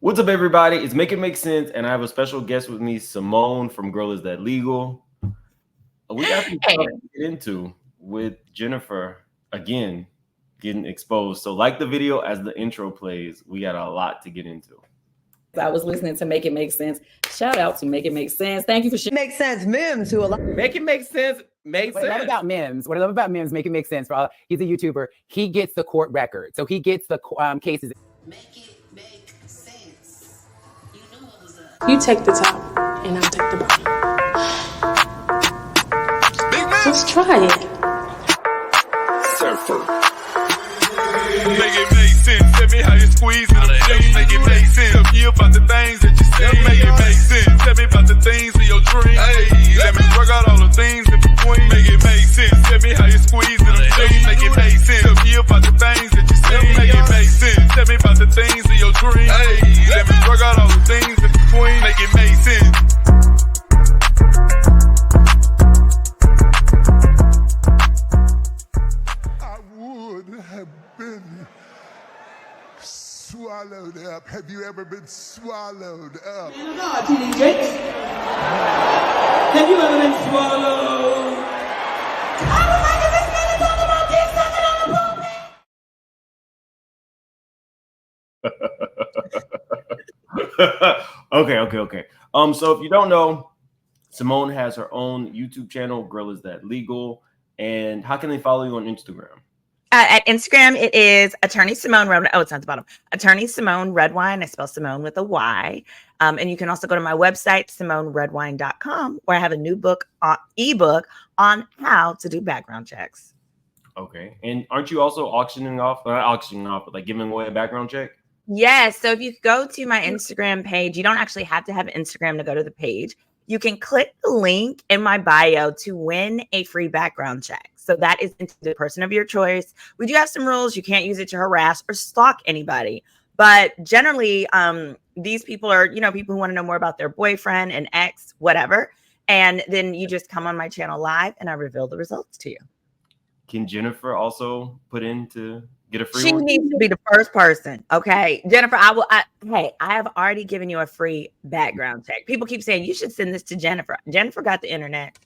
What's up, everybody? It's Make It Make Sense, and I have a special guest with me, Simone from Girl Is That Legal. We got some stuff to get into with Jennifer again getting exposed. So, like the video as the intro plays, we got a lot to get into. I was listening to Make It Make Sense. Shout out to Make It Make Sense. Thank you for sharing. Make sense, Mims. Who a lot. Make It Make Sense. What I love about Mims, Make It Make Sense. He's a YouTuber. He gets the court record, so he gets the cases. Make it make sense. You knew what was up. You take the top, and I'll take the bottom. Just try it. Surfer. Make it make sense. Tell me how you squeeze it. Make it make sense. Tell me about the things that you say. Make it make sense. Tell me about the things of your dreams. Hey, let me work out all the things in between. Make it make sense. Tell me how you squeeze it. Make it make sense. Tell me about the things that you say. Make it make sense. Tell me about the things of your dreams. Hey, let me work out all the things in between. Make it make sense. I would have been swallowed up. Have you ever been swallowed up? Man of God, T.D. Jakes. Have you ever been swallowed? I was like, is this man talking about dick sucking on the pulpit? Okay. So if you don't know, Simone has her own YouTube channel, Girl Is That Legal. And how can they follow you on Instagram? At Instagram, it is Attorney Simone Redwine. Oh, it's on the bottom. Attorney Simone Redwine. I spell Simone with a Y. And you can also go to my website, SimoneRedwine.com, where I have a new ebook on how to do background checks. Okay. And aren't you also not auctioning off, but like giving away a background check? Yes. So if you go to my Instagram page, you don't actually have to have Instagram to go to the page. You can click the link in my bio to win a free background check. So that is into the person of your choice. We do have some rules. You can't use it to harass or stalk anybody. But generally, these people are, people who want to know more about their boyfriend and ex, whatever. And then you just come on my channel live and I reveal the results to you. Can Jennifer also put in to get a free She one? needs to be the first person. Okay. Jennifer, I have already given you a free background check. People keep saying you should send this to Jennifer. Jennifer got the internet.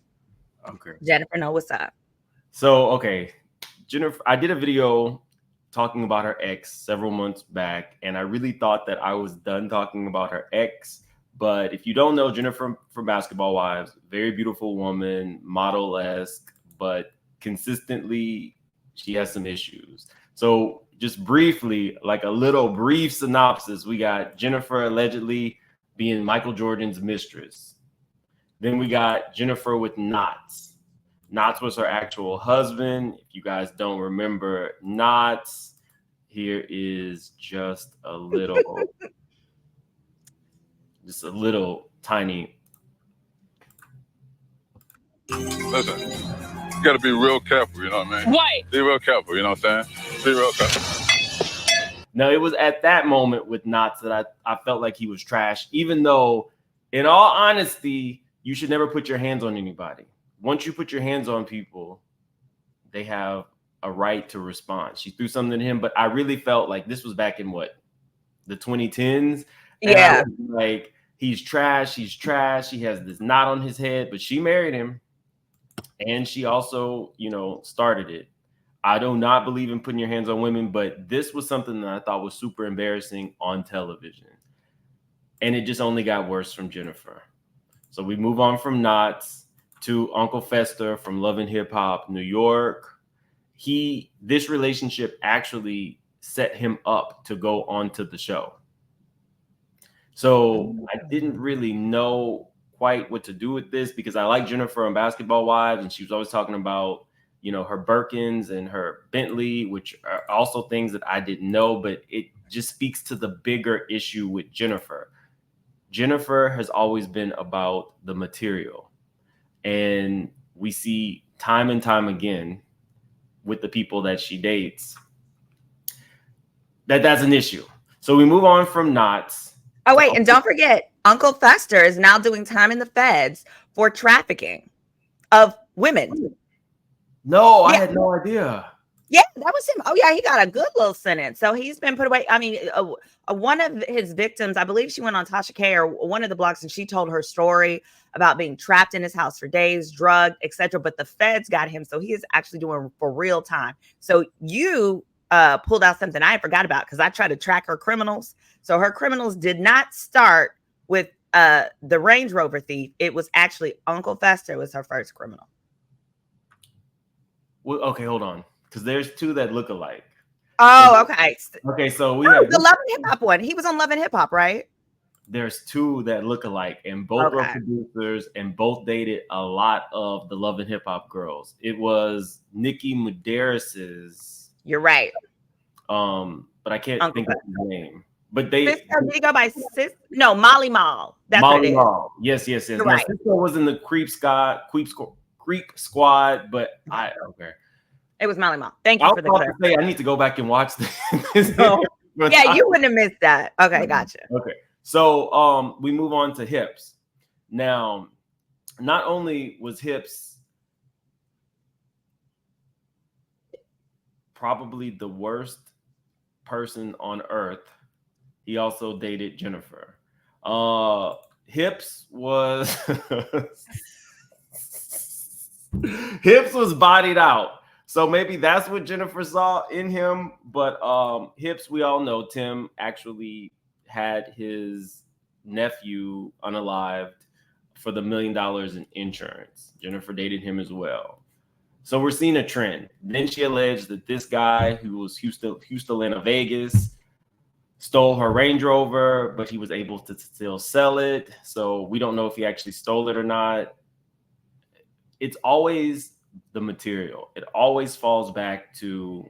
Okay. Jennifer know what's up. So, okay. Jennifer, I did a video talking about her ex several months back, and I really thought that I was done talking about her ex. But if you don't know, Jennifer from Basketball Wives, very beautiful woman, model-esque, but consistently she has some issues. So just briefly, like a little brief synopsis, we got Jennifer allegedly being Michael Jordan's mistress. Then we got Jennifer with Knots. Knots was her actual husband. If you guys don't remember Knots, here is just a little tiny. Listen, you got to be real careful, you know what I mean? Right. Be real careful, you know what I'm saying? Be real careful. Now, it was at that moment with Knots that I felt like he was trash, even though, in all honesty, you should never put your hands on anybody. Once you put your hands on people, they have a right to respond. She threw something at him, but I really felt like this was back in the 2010s. Yeah. Like, he's trash. He has this knot on his head, but she married him. And she also, started it. I do not believe in putting your hands on women, but this was something that I thought was super embarrassing on television. And it just only got worse from Jennifer. So we move on from Knots to Uncle Fester from Love and Hip Hop New York. This relationship actually set him up to go onto the show. So I didn't really know quite what to do with this because I like Jennifer on Basketball Wives, and she was always talking about, her Birkins and her Bentley, which are also things that I didn't know, but it just speaks to the bigger issue with Jennifer. Jennifer has always been about the material. And we see time and time again with the people that she dates that's an issue. So we move on from Knots. Oh, wait. And don't forget, Uncle Fester is now doing time in the feds for trafficking of women. No, I had no idea. Yeah, that was him. Oh yeah, he got a good little sentence. So he's been put away. I mean, one of his victims, I believe she went on Tasha K or one of the blogs, and she told her story about being trapped in his house for days, drugged, etc. But the feds got him, so he is actually doing for real time. So you pulled out something I forgot about because I tried to track her criminals. So her criminals did not start with the Range Rover thief. It was actually Uncle Fester was her first criminal. Well, okay, hold on. Because there's two that look alike. Oh, okay. Okay, so we have the Love and Hip Hop one. He was on Love and Hip Hop, right? There's two that look alike, and both are producers, and both dated a lot of the Love and Hip Hop girls. It was Nicki Muderis's. You're right. But I can't think of his name. But Cisco, did he go by Sis? No, Molly Mall. That's Molly what it is. Mall. Yes. You're Now, right. Cisco was in the Creep Squad, but okay. It was Molly Mall. Thank you for the clarification. I need to go back and watch this. Yeah, you wouldn't have missed that. Okay, gotcha. Okay. So we move on to Hips. Now, not only was Hips probably the worst person on earth, he also dated Jennifer. Hips was Hips was bodied out. So maybe that's what Jennifer saw in him. But Hips, we all know Tim actually had his nephew unalived for the $1 million in insurance. Jennifer dated him as well. So we're seeing a trend. Then she alleged that this guy who was Houston in Vegas stole her Range Rover, but he was able to still sell it. So we don't know if he actually stole it or not. It's always the material. It always falls back to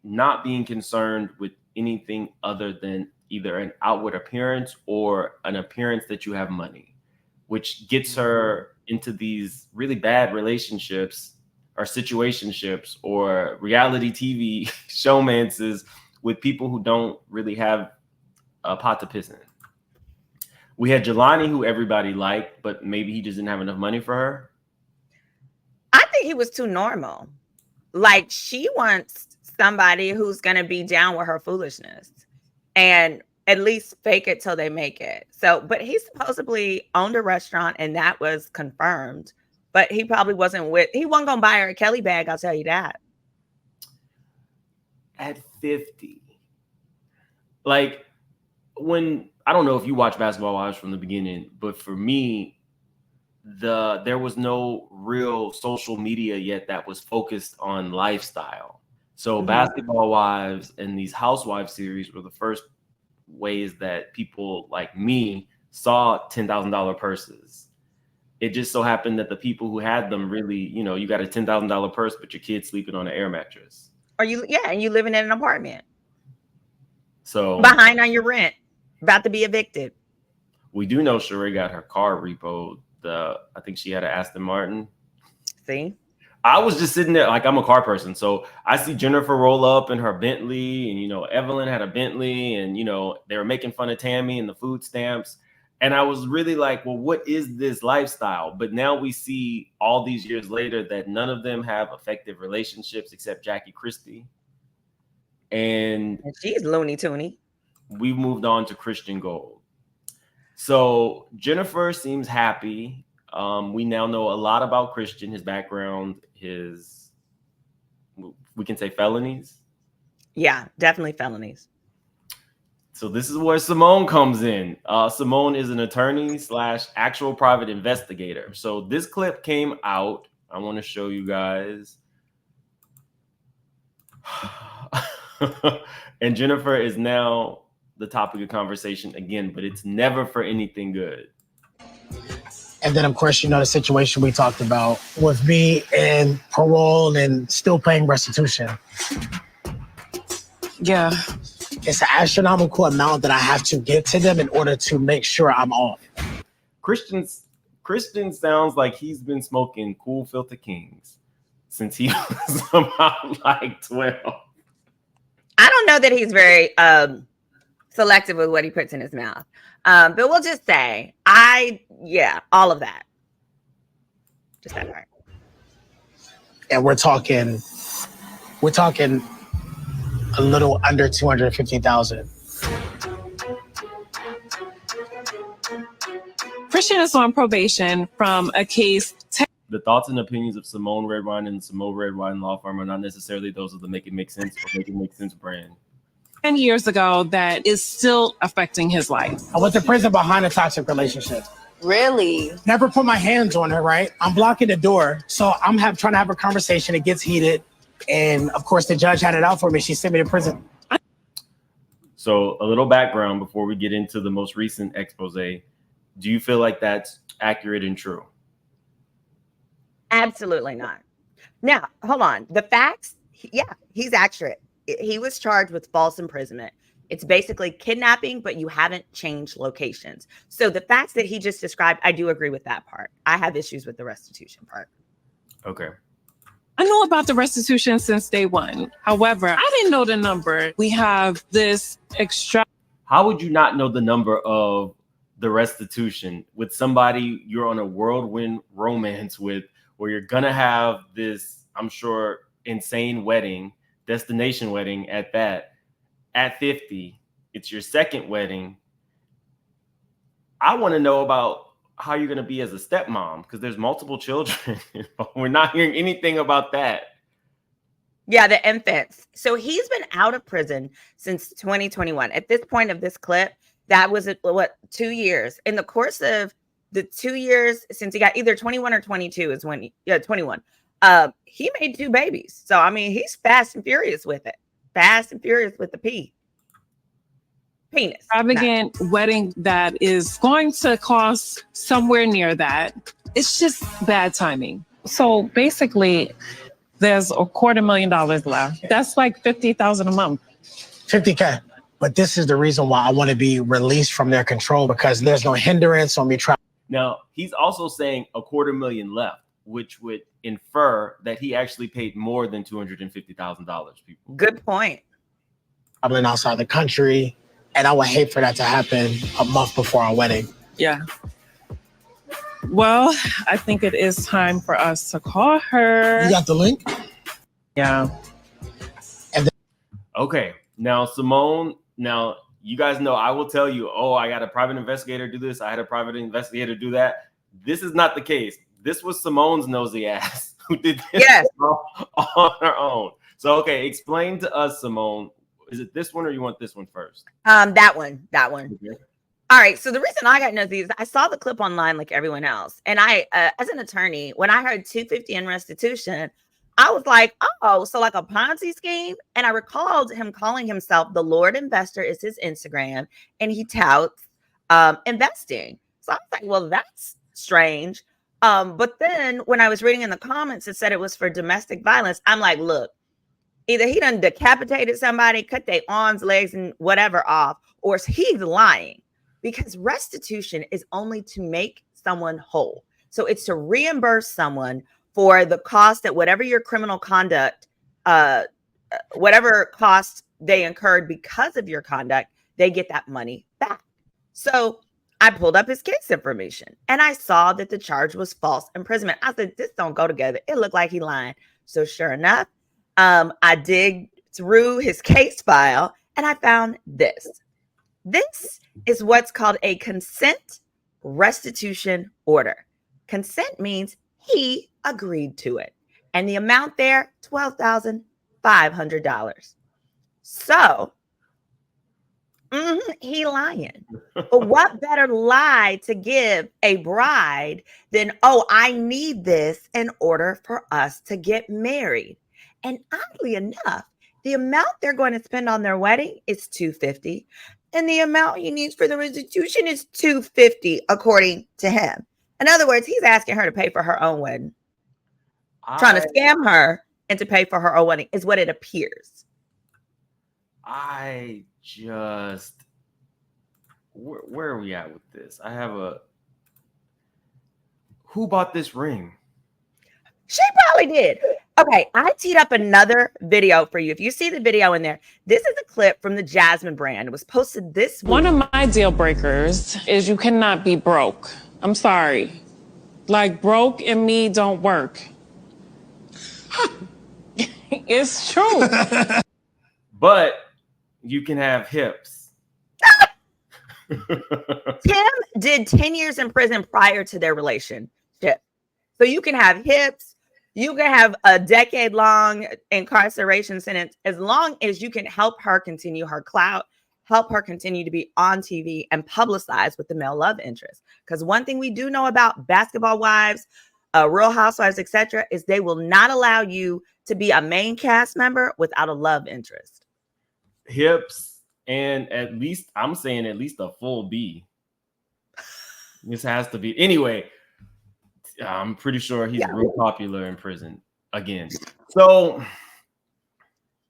not being concerned with anything other than either an outward appearance or an appearance that you have money, which gets her into these really bad relationships or situationships or reality TV showmances with people who don't really have a pot to piss in. We had Jelani, who everybody liked, but maybe he just didn't have enough money for her. I think he was too normal. Like, she wants somebody who's going to be down with her foolishness and at least fake it till they make it. So, but he supposedly owned a restaurant and that was confirmed, but he probably he wasn't going to buy her a Kelly bag. I'll tell you that. At 50. Like, when, I don't know if you watch Basketball Wives from the beginning, but for me, there was no real social media yet that was focused on lifestyle. So Basketball Wives and these Housewives series were the first ways that people like me saw $10,000 purses. It just so happened that the people who had them really, you got a $10,000 purse, but your kid's sleeping on an air mattress. Or you living in an apartment. So behind on your rent, about to be evicted. We do know Sheree got her car repoed. I think she had an Aston Martin. See? I was just sitting there, like, I'm a car person. So I see Jennifer roll up in her Bentley, and, Evelyn had a Bentley, and, they were making fun of Tammy and the food stamps. And I was really like, well, what is this lifestyle? But now we see all these years later that none of them have effective relationships except Jackie Christie. And she's Looney Tooney. We moved on to Christian Gold. So Jennifer seems happy. We now know a lot about Christian, his background, we can say felonies. Yeah, definitely felonies. So this is where Simone comes in. Simone is an attorney / actual private investigator. So this clip came out. I want to show you guys. And Jennifer is now the topic of conversation again, but it's never for anything good. And then, of course, the situation we talked about with me and parole and still paying restitution. Yeah. It's an astronomical amount that I have to give to them in order to make sure I'm off. Christian sounds like he's been smoking Cool Filter Kings since he was about like 12. I don't know that he's very selective with what he puts in his mouth. But we'll just say, all of that. Just that part. And we're talking We're talking a little under 250,000. Christian is on probation from a case. The thoughts and opinions of Simone Redwine and Simone Redwine Law Firm are not necessarily those of the Make It Make Sense or Make It Make Sense brand. 10 years ago that is still affecting his life. I went to prison behind a toxic relationship. Really? Never put my hands on her, right? I'm blocking the door. So I'm trying to have a conversation. It gets heated. And of course, the judge had it out for me. She sent me to prison. So a little background before we get into the most recent expose. Do you feel like that's accurate and true? Absolutely not. Now, hold on. The facts, yeah, he's accurate. He was charged with false imprisonment. It's basically kidnapping, but you haven't changed locations. So the facts that he just described, I do agree with that part. I have issues with the restitution part. Okay. I know about the restitution since day one. However, I didn't know the number. We have this extra. How would you not know the number of the restitution with somebody you're on a whirlwind romance with, where you're gonna have this, I'm sure, insane wedding, destination wedding at that, at 50, it's your second wedding. I want to know about how you're going to be as a stepmom, because there's multiple children. We're not hearing anything about that. Yeah, the infants. So he's been out of prison since 2021. At this point of this clip, that was 2 years. In the course of the 2 years since he got either 21 or 22 is when 21. He made 2 babies. So I mean, he's fast and furious with it. Fast and furious with the penis. Extravagant wedding that is going to cost somewhere near that. It's just bad timing. So basically, there's $250,000 left. That's like $50,000 a month. $50K. But this is the reason why I want to be released from their control, because there's no hindrance on me trying. Now, he's also saying $250,000 left, which would infer that he actually paid more than $250,000. People. Good point. Traveling outside the country, and I would hate for that to happen a month before our wedding. Yeah. Well, I think it is time for us to call her. You got the link? Yeah. Okay. Now, Simone, now you guys know I will tell you, oh, I got a private investigator do this. I had a private investigator do that. This is not the case. This was Simone's nosy ass who did this on her own. So, okay, explain to us, Simone. Is it this one or you want this one first? That one. Okay. All right. So the reason I got nosy is I saw the clip online like everyone else. And I, as an attorney, when I heard 250 in restitution, I was like, oh, so like a Ponzi scheme? And I recalled him calling himself the Lord Investor is his Instagram, and he touts investing. So I was like, well, that's strange. But then when I was reading in the comments, it said it was for domestic violence. I'm like, look, either he done decapitated somebody, cut their arms, legs, and whatever off, or he's lying, because restitution is only to make someone whole. So it's to reimburse someone for the cost that whatever your criminal conduct, whatever cost they incurred because of your conduct, they get that money back. So I pulled up his case information and I saw that the charge was false imprisonment. I said, this don't go together. It looked like he lying. So sure enough, I dig through his case file and I found this. This is what's called a consent restitution order. Consent means he agreed to it. And the amount there, $12,500. So he lying. But what better lie to give a bride than, oh, I need this in order for us to get married. And oddly enough, the amount they're going to spend on their wedding is $250,000. And the amount he needs for the restitution is $250,000, according to him. In other words, he's asking her to pay for her own wedding. Trying to scam her and to pay for her own wedding is what it appears. I just, where are we at with this? I have who bought this ring? She probably did. Okay, I teed up another video for you. If you see the video in there, this is a clip from the Jasmine brand. It was posted this week. One of my deal breakers is you cannot be broke. I'm sorry. Like, broke and me don't work. funny. It's true. But you can have hips. Tim did 10 years in prison prior to their relationship. So you can have hips, you can have a decade-long incarceration sentence as long as you can help her continue her clout, help her continue to be on TV and publicized with the male love interest. Because one thing we do know about basketball wives, Real Housewives, etc., is they will not allow you to be a main cast member without a love interest. Hips, and at least I'm saying at least a full B. This has to be anyway. I'm pretty sure he's real popular in prison again. So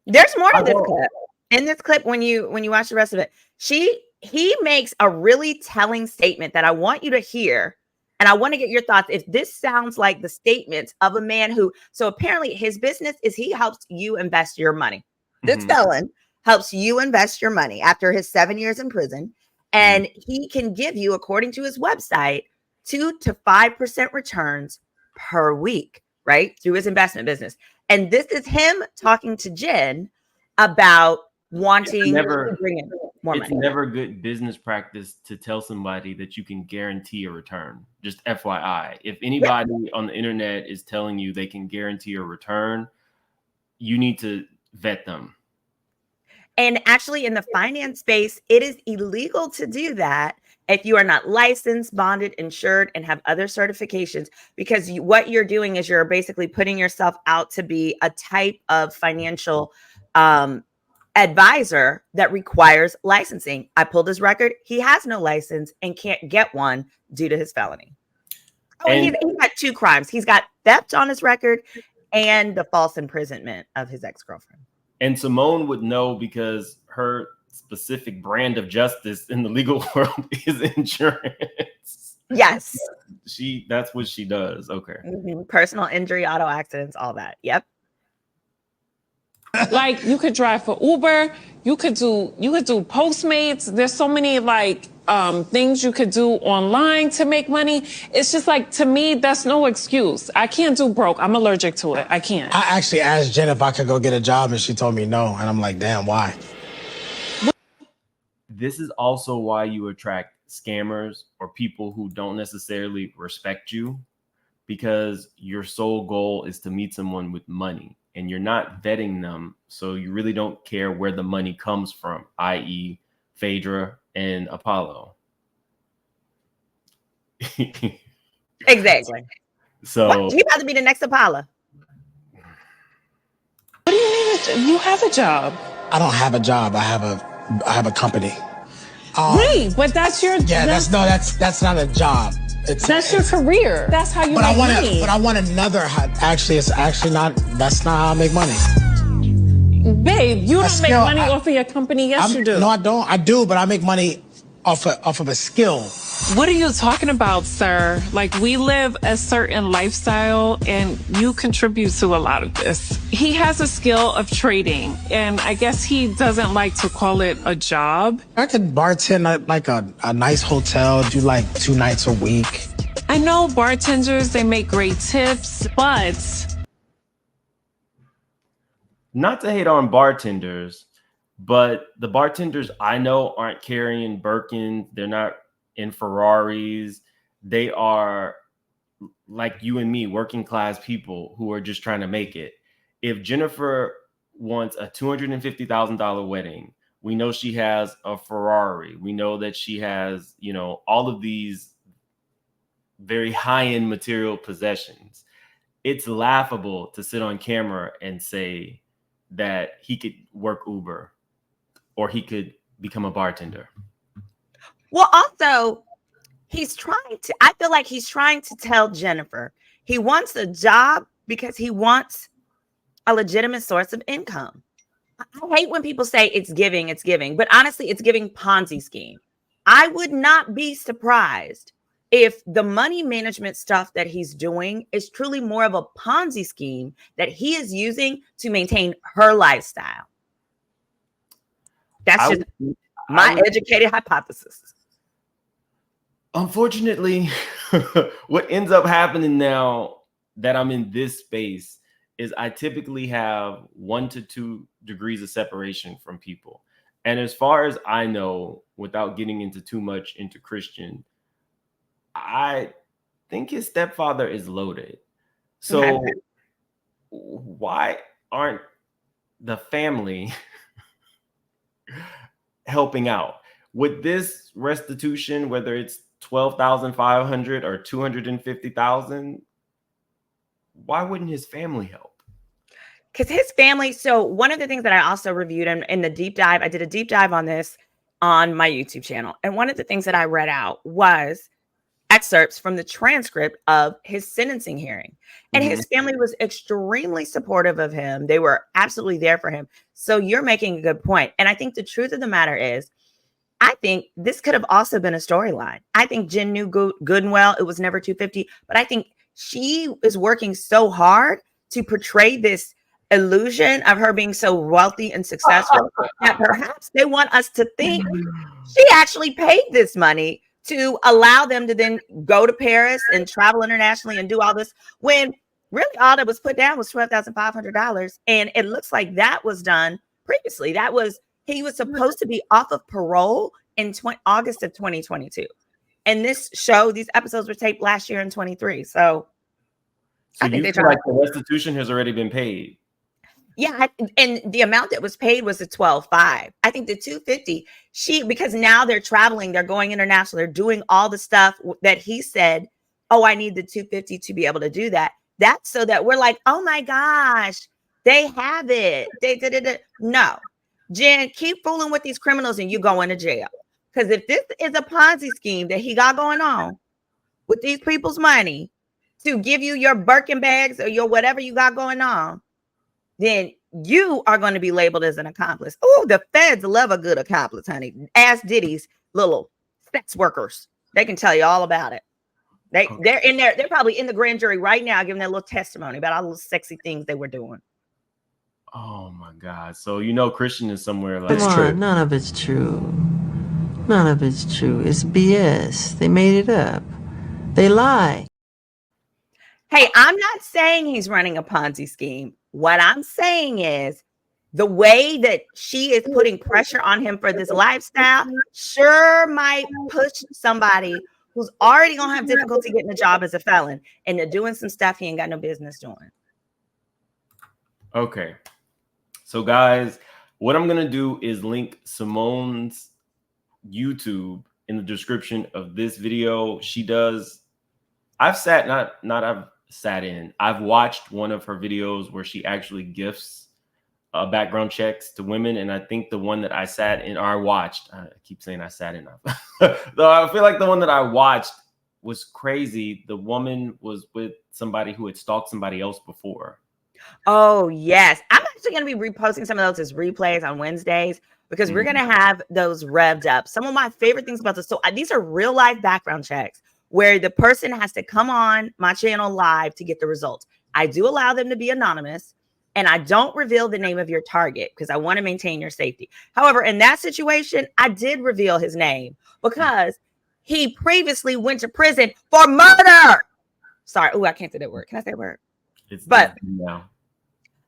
there's more to this clip. In this clip, when you watch the rest of it, he makes a really telling statement that I want you to hear, and I want to get your thoughts. If this sounds like the statement of a man who, so apparently his business is he helps you invest your money. This felon helps you invest your money after his 7 years in prison, and he can give you, according to his website, 2 to 5% returns per week, right? Through his investment business. And this is him talking to Jen about wanting to bring in more money. It's never good business practice to tell somebody that you can guarantee a return. Just FYI. If anybody on the internet is telling you they can guarantee a return, you need to vet them. And actually, in the finance space, it is illegal to do that if you are not licensed, bonded, insured, and have other certifications, because what you're doing is you're basically putting yourself out to be a type of financial advisor that requires licensing. I pulled his record. He has no license and can't get one due to his felony. Oh, and he's got 2 crimes. He's got theft on his record and the false imprisonment of his ex-girlfriend. And Simone would know because her specific brand of justice in the legal world is insurance. Yes. That's what she does. Okay. Personal injury, auto accidents, all that. Yep. Like you could drive for Uber, you could do Postmates. There's so many things you could do online to make money. It's just like, to me, that's no excuse. I can't do broke. I'm allergic to it. I can't. I actually asked Jen if I could go get a job and she told me no. And I'm like, damn, why? This is also why you attract scammers or people who don't necessarily respect you, because your sole goal is to meet someone with money and you're not vetting them. So you really don't care where the money comes from, i.e. Phaedra and Apollo. Exactly. So you have to be the next Apollo. What do you mean? You have a job. I don't have a job. I have a company. Right, but that's your that's not a job. That's your career. That's how you make money. But I want another. Actually, it's actually not. That's not how I make money. Babe, you don't make money off of your company. Yes, you do. No, I don't. I do, but I make money off of a skill. What are you talking about, sir? Like, we live a certain lifestyle and you contribute to a lot of this. He has a skill of trading, and I guess he doesn't like to call it a job. I could bartend at like a nice hotel, do like 2 nights a week. I know bartenders, they make great tips, but... Not to hate on bartenders, but the bartenders I know aren't carrying Birkins. They're not in Ferraris. They are like you and me, working class people who are just trying to make it. If Jennifer wants a $250,000 wedding, we know she has a Ferrari. We know that she has, all of these very high-end material possessions. It's laughable to sit on camera and say that he could work Uber or he could become a bartender. Well, also, I feel like he's trying to tell Jennifer he wants a job because he wants a legitimate source of income. I hate when people say it's giving, but honestly, it's giving Ponzi scheme. I would not be surprised if the money management stuff that he's doing is truly more of a Ponzi scheme that he is using to maintain her lifestyle. That's just my educated hypothesis. Unfortunately, what ends up happening now that I'm in this space is I typically have 1 to 2 degrees of separation from people. And as far as I know, without getting into too much into Christian, I think his stepfather is loaded. So why aren't the family helping out with this restitution, whether it's 12,500 or 250,000? Why wouldn't his family help? Because his family, so one of the things that I also reviewed in the deep dive, I did a deep dive on this on my YouTube channel. And one of the things that I read out was excerpts from the transcript of his sentencing hearing. And his family was extremely supportive of him. They were absolutely there for him. So you're making a good point. And I think the truth of the matter is, I think this could have also been a storyline. I think Jen knew good and well it was never 250, but I think she is working so hard to portray this illusion of her being so wealthy and successful that perhaps they want us to think she actually paid this money to allow them to then go to Paris and travel internationally and do all this, when really all that was put down was $12,500. And it looks like that was done previously. He was supposed to be off of parole in August of 2022. And these episodes were taped last year in 23. So I think you feel like the restitution has already been paid. Yeah, and the amount that was paid was the 12.5. I think the 250, because now they're traveling, they're going international, they're doing all the stuff that he said, oh, I need the 250 to be able to do that. That's so that we're like, oh my gosh, they have it. They did it. No, Jen, keep fooling with these criminals and you go into jail. Because if this is a Ponzi scheme that he got going on with these people's money to give you your Birkin bags or your whatever you got going on, then you are going to be labeled as an accomplice. Oh, the feds love a good accomplice, honey. Ask Diddy's little sex workers. They can tell you all about it. They're in there. They're probably in the grand jury right now giving their little testimony about all those sexy things they were doing. Oh my God. So Christian is somewhere like Come on, none of it's true. None of it's true. It's BS. They made it up. They lie. Hey, I'm not saying he's running a Ponzi scheme. What I'm saying is the way that she is putting pressure on him for this lifestyle sure might push somebody who's already going to have difficulty getting a job as a felon into doing some stuff he ain't got no business doing. Okay. So guys, what I'm going to do is link Simone's YouTube in the description of this video. I've watched one of her videos where she actually gifts background checks to women. And I think the one that I watched, I keep saying I sat in, though I feel like the one that I watched was crazy. The woman was with somebody who had stalked somebody else before. Oh, yes. I'm actually going to be reposting some of those as replays on Wednesdays because we're going to have those revved up. Some of my favorite things about this. So these are real life background checks where the person has to come on my channel live to get the results. I do allow them to be anonymous, and I don't reveal the name of your target because I want to maintain your safety. However, in that situation, I did reveal his name because he previously went to prison for murder. Sorry. Oh, I can't say that word. Can I say a word? Now.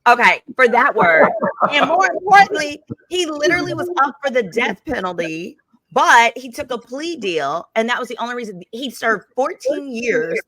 Okay, for that word. And more importantly, he literally was up for the death penalty, but he took a plea deal. And that was the only reason. He served 14 years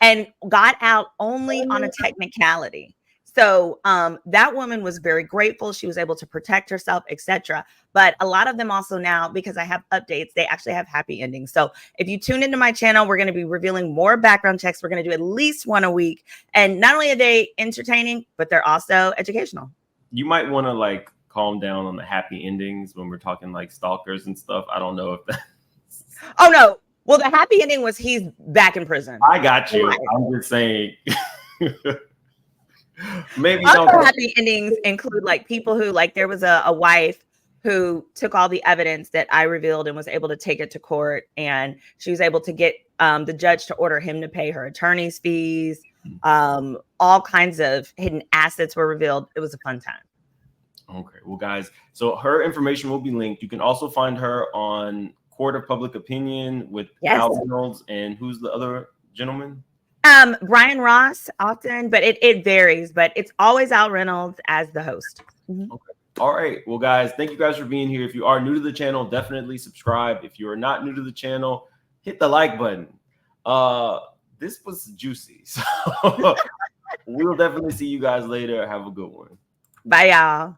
and got out only on a technicality. So that woman was very grateful. She was able to protect herself, etc. But a lot of them also now, because I have updates, they actually have happy endings. So if you tune into my channel, we're going to be revealing more background checks. We're going to do at least one a week. And not only are they entertaining, but they're also educational. You might want to calm down on the happy endings when we're talking stalkers and stuff. I don't know if that. Oh, no. Well, the happy ending was he's back in prison. I got you. I'm just saying. Maybe other happy endings include people who there was a wife who took all the evidence that I revealed and was able to take it to court, and she was able to get the judge to order him to pay her attorney's fees. All kinds of hidden assets were revealed. It was a fun time. Okay, well, guys, so her information will be linked. You can also find her on Court of Public Opinion with Al Reynolds and who's the other gentleman? Brian Ross often, but it varies. But it's always Al Reynolds as the host. Mm-hmm. Okay. All right. Well, guys, thank you guys for being here. If you are new to the channel, definitely subscribe. If you are not new to the channel, hit the like button. This was juicy. So we'll definitely see you guys later. Have a good one. Bye, y'all.